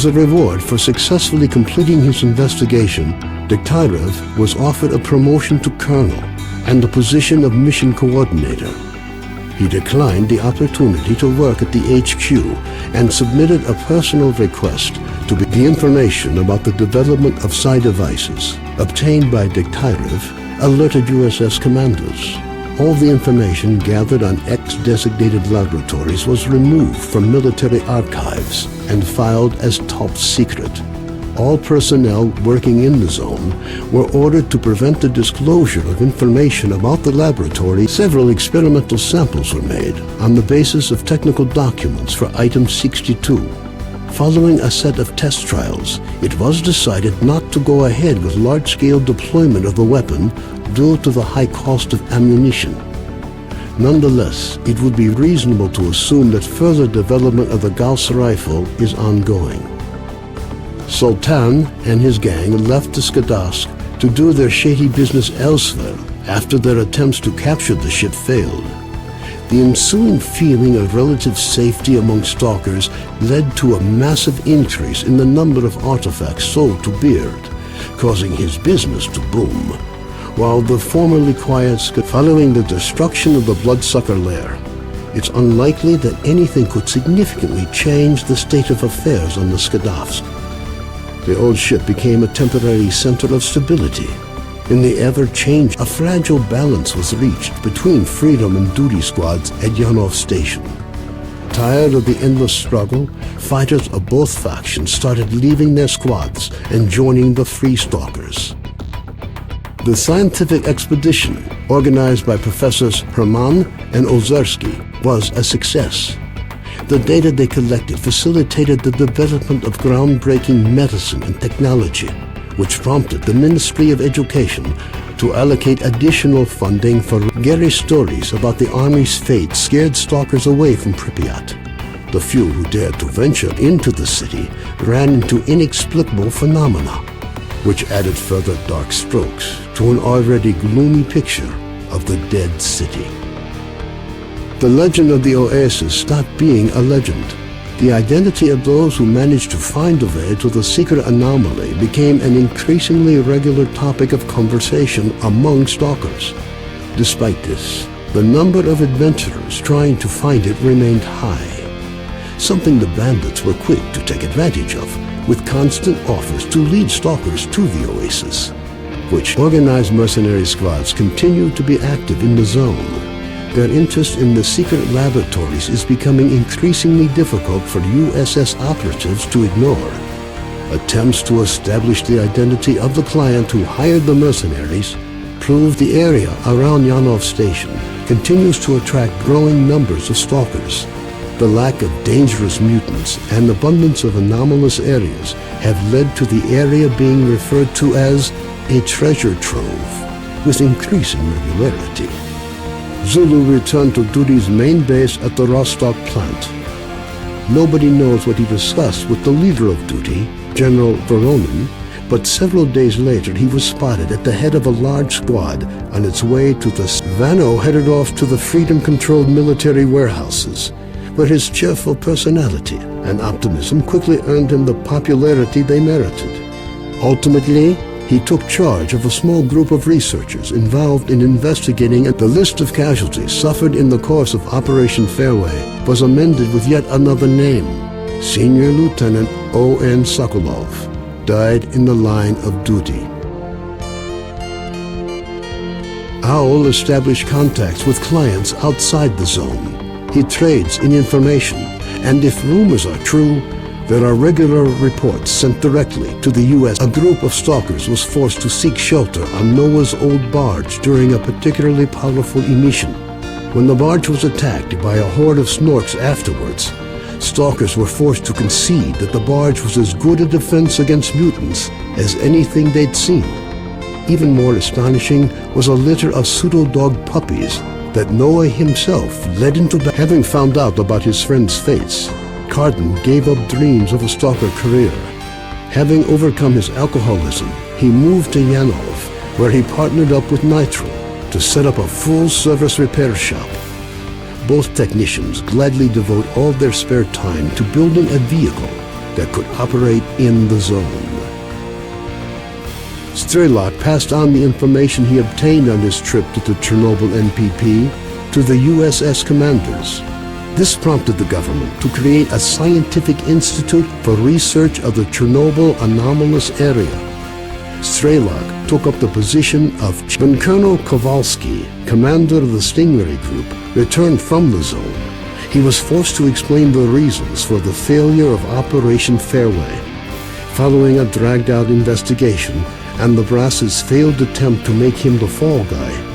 As a reward for successfully completing his investigation, Degtyarev was offered a promotion to colonel and the position of mission coordinator. He declined the opportunity to work at the HQ and submitted a personal request to be the information about the development of psi devices obtained by Degtyarev alerted USS commanders. All the information gathered on X-designated laboratories was removed from military archives and filed as top secret. All personnel working in the zone were ordered to prevent the disclosure of information about the laboratory. Several experimental samples were made on the basis of technical documents for Item 62. Following a set of test trials, it was decided not to go ahead with large-scale deployment of the weapon due to the high cost of ammunition. Nonetheless, it would be reasonable to assume that further development of the Gauss rifle is ongoing. Sultan and his gang left the Skadovsk to do their shady business elsewhere after their attempts to capture the ship failed. The ensuing feeling of relative safety among stalkers led to a massive increase in the number of artifacts sold to Beard, causing his business to boom. While the formerly quiet following the destruction of the Bloodsucker lair, it's unlikely that anything could significantly change the state of affairs on the Skadovsk. The old ship became a temporary center of stability. In the ever-changing, a fragile balance was reached between freedom and duty squads at Yanov Station. Tired of the endless struggle, fighters of both factions started leaving their squads and joining the Free Stalkers. The scientific expedition, organized by Professors Herman and Olzersky, was a success. The data they collected facilitated the development of groundbreaking medicine and technology, which prompted the Ministry of Education to allocate additional funding for scary stories about the Army's fate scared stalkers away from Pripyat. The few who dared to venture into the city ran into inexplicable phenomena, which added further dark strokes to an already gloomy picture of the dead city. The legend of the oasis stopped being a legend. The identity of those who managed to find a way to the secret anomaly became an increasingly regular topic of conversation among stalkers. Despite this, the number of adventurers trying to find it remained high, something the bandits were quick to take advantage of, with constant offers to lead stalkers to the oasis, which organized mercenary squads continue to be active in the zone. Their interest in the secret laboratories is becoming increasingly difficult for USS operatives to ignore. Attempts to establish the identity of the client who hired the mercenaries prove the area around Yanov Station continues to attract growing numbers of stalkers. The lack of dangerous mutants and abundance of anomalous areas have led to the area being referred to as a treasure trove, with increasing regularity. Zulu returned to Duty's main base at the Rostock plant. Nobody knows what he discussed with the leader of Duty, General Voronin, but several days later he was spotted at the head of a large squad on its way to the Vano headed off to the freedom-controlled military warehouses, where his cheerful personality and optimism quickly earned him the popularity they merited. Ultimately, he took charge of a small group of researchers involved in investigating, and the list of casualties suffered in the course of Operation Fairway was amended with yet another name. Senior Lieutenant O.N. Sokolov died in the line of duty. Owl established contacts with clients outside the zone. He trades in information, and if rumors are true, there are regular reports sent directly to the U.S. A group of stalkers was forced to seek shelter on Noah's old barge during a particularly powerful emission. When the barge was attacked by a horde of snorks afterwards, stalkers were forced to concede that the barge was as good a defense against mutants as anything they'd seen. Even more astonishing was a litter of pseudo-dog puppies that Noah himself led into battle. Having found out about his friend's fates, Carden gave up dreams of a stalker career. Having overcome his alcoholism, he moved to Yanov, where he partnered up with Nitro to set up a full-service repair shop. Both technicians gladly devote all their spare time to building a vehicle that could operate in the zone. Strelok passed on the information he obtained on his trip to the Chernobyl NPP to the USS commanders. This prompted the government to create a scientific institute for research of the Chernobyl anomalous area. Strelok took up the position of when Colonel Kowalski, commander of the Stingray Group, returned from the zone. He was forced to explain the reasons for the failure of Operation Fairway. Following a dragged-out investigation and the brass's failed attempt to make him the fall guy,